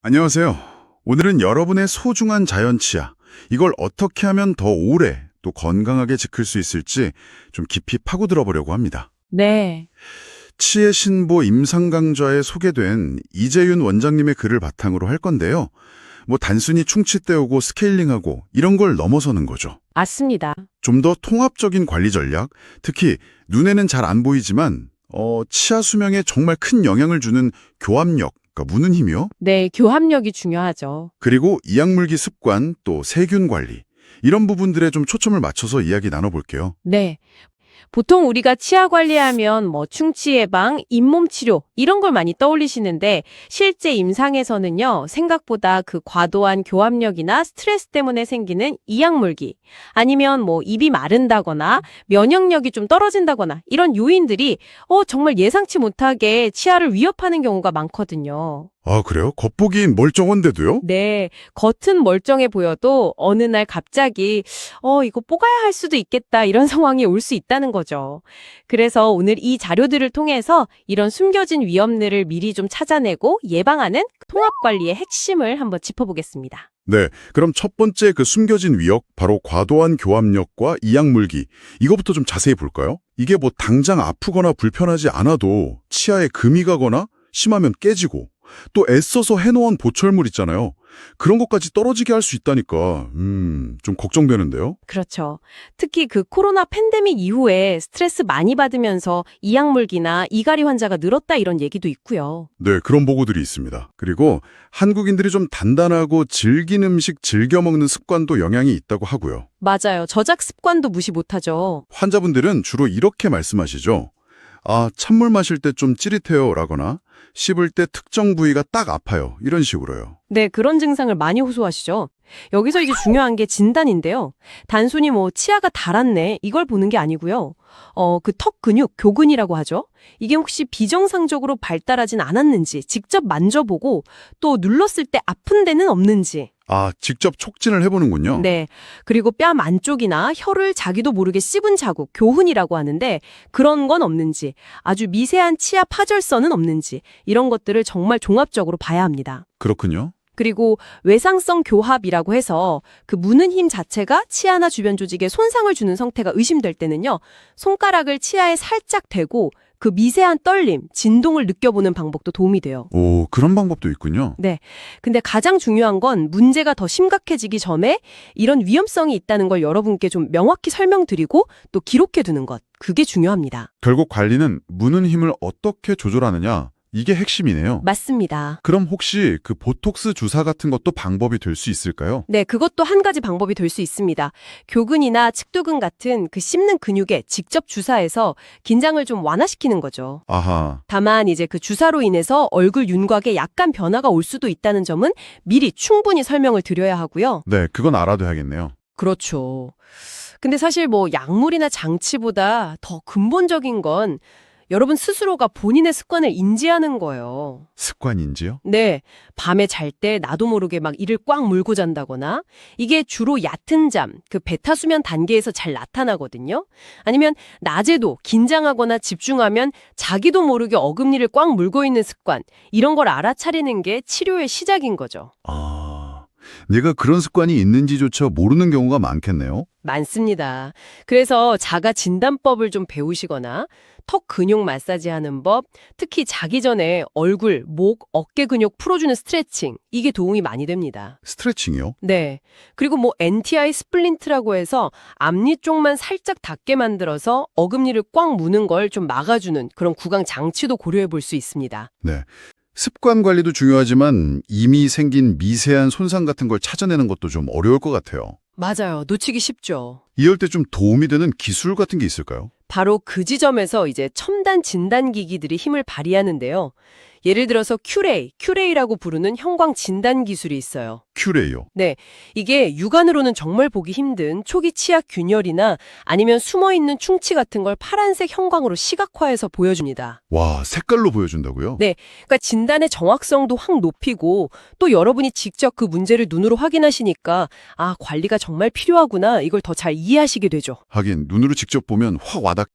안녕하세요. 오늘은 여러분의 소중한 자연 치아, 이걸 어떻게 하면 더 오래 또 건강하게 지킬 수 있을지 좀 깊이 파고들어 보려고 합니다. 네, 치의 신보 임상강좌에 소개된 이재윤 원장님의 글을 바탕으로 할 건데요. 뭐 단순히 충치 떼우고 스케일링하고 이런 걸 넘어서는 거죠. 맞습니다. 좀 더 통합적인 관리 전략, 특히 눈에는 잘 안 보이지만 치아 수명에 정말 큰 영향을 주는 교합력, 그러니까 무는 힘이요. 네, 교합력이 중요하죠. 그리고 이약물기 습관, 또 세균 관리, 이런 부분들에 좀 초점을 맞춰서 이야기 나눠볼게요. 네. 보통 우리가 치아 관리하면 충치 예방, 잇몸 치료 이런 걸 많이 떠올리시는데 실제 임상에서는요. 생각보다 그 과도한 교합력이나 스트레스 때문에 생기는 이약물기 아니면 입이 마른다거나 면역력이 좀 떨어진다거나 이런 요인들이 정말 예상치 못하게 치아를 위협하는 경우가 많거든요. 아, 그래요? 겉보기엔 멀쩡한데도요? 네, 겉은 멀쩡해 보여도 어느 날 갑자기 이거 뽀가야 할 수도 있겠다 이런 상황이 올 수 있다는 거죠. 그래서 오늘 이 자료들을 통해서 이런 숨겨진 위험들을 미리 좀 찾아내고 예방하는 통합관리의 핵심을 한번 짚어보겠습니다. 네, 그럼 첫 번째 그 숨겨진 위협, 바로 과도한 교합력과 이약물기, 이거부터 좀 자세히 볼까요? 이게 당장 아프거나 불편하지 않아도 치아에 금이 가거나 심하면 깨지고 또 애써서 해놓은 보철물 있잖아요. 그런 것까지 떨어지게 할 수 있다니까 좀 걱정되는데요. 그렇죠. 특히 그 코로나 팬데믹 이후에 스트레스 많이 받으면서 이약물기나 이갈이 환자가 늘었다 이런 얘기도 있고요. 네, 그런 보고들이 있습니다. 그리고 한국인들이 좀 단단하고 질긴 음식 즐겨 먹는 습관도 영향이 있다고 하고요. 맞아요. 저작 습관도 무시 못하죠. 환자분들은 주로 이렇게 말씀하시죠. 아, 찬물 마실 때 좀 찌릿해요 라거나 씹을 때 특정 부위가 딱 아파요. 이런 식으로요. 네, 그런 증상을 많이 호소하시죠. 여기서 이제 중요한 게 진단인데요. 단순히 치아가 닳았네 이걸 보는 게 아니고요. 그 턱 근육, 교근이라고 하죠. 이게 혹시 비정상적으로 발달하진 않았는지 직접 만져보고 또 눌렀을 때 아픈 데는 없는지. 아, 직접 촉진을 해보는군요. 네. 그리고 뺨 안쪽이나 혀를 자기도 모르게 씹은 자국, 교훈이라고 하는데 그런 건 없는지, 아주 미세한 치아 파절선은 없는지 이런 것들을 정말 종합적으로 봐야 합니다. 그렇군요. 그리고 외상성 교합이라고 해서 그 무는 힘 자체가 치아나 주변 조직에 손상을 주는 상태가 의심될 때는요. 손가락을 치아에 살짝 대고 그 미세한 떨림, 진동을 느껴보는 방법도 도움이 돼요. 오, 그런 방법도 있군요. 네. 근데 가장 중요한 건 문제가 더 심각해지기 전에 이런 위험성이 있다는 걸 여러분께 좀 명확히 설명드리고 또 기록해두는 것. 그게 중요합니다. 결국 관리는 무는 힘을 어떻게 조절하느냐, 이게 핵심이네요. 맞습니다. 그럼 혹시 그 보톡스 주사 같은 것도 방법이 될 수 있을까요? 네, 그것도 한 가지 방법이 될 수 있습니다. 교근이나 측두근 같은 그 씹는 근육에 직접 주사해서 긴장을 좀 완화시키는 거죠. 아하, 다만 이제 그 주사로 인해서 얼굴 윤곽에 약간 변화가 올 수도 있다는 점은 미리 충분히 설명을 드려야 하고요. 네, 그건 알아둬야겠네요. 그렇죠. 근데 사실 약물이나 장치보다 더 근본적인 건 여러분 스스로가 본인의 습관을 인지하는 거예요. 습관인지요? 네, 밤에 잘 때 나도 모르게 막 이를 꽉 물고 잔다거나 이게 주로 얕은 잠, 그 베타 수면 단계에서 잘 나타나거든요. 아니면 낮에도 긴장하거나 집중하면 자기도 모르게 어금니를 꽉 물고 있는 습관, 이런 걸 알아차리는 게 치료의 시작인 거죠. 아, 내가 그런 습관이 있는지조차 모르는 경우가 많겠네요. 많습니다. 그래서 자가 진단법을 좀 배우시거나 턱 근육 마사지 하는 법, 특히 자기 전에 얼굴, 목, 어깨 근육 풀어주는 스트레칭, 이게 도움이 많이 됩니다. 스트레칭이요? 네. 그리고 NTI 스플린트라고 해서 앞니 쪽만 살짝 닿게 만들어서 어금니를 꽉 무는 걸 좀 막아주는 그런 구강 장치도 고려해 볼 수 있습니다. 네. 습관 관리도 중요하지만 이미 생긴 미세한 손상 같은 걸 찾아내는 것도 좀 어려울 것 같아요. 맞아요. 놓치기 쉽죠. 이럴 때 좀 도움이 되는 기술 같은 게 있을까요? 바로 그 지점에서 이제 첨단 진단기기들이 힘을 발휘하는데요. 예를 들어서 큐레이라고 부르는 형광 진단 기술이 있어요. 큐레이요. 네, 이게 육안으로는 정말 보기 힘든 초기 치아 균열이나 아니면 숨어있는 충치 같은 걸 파란색 형광으로 시각화해서 보여줍니다. 와, 색깔로 보여준다고요? 네, 그러니까 진단의 정확성도 확 높이고 또 여러분이 직접 그 문제를 눈으로 확인하시니까 아, 관리가 정말 필요하구나 이걸 더 잘 이해하시게 되죠. 하긴 눈으로 직접 보면 확 와닿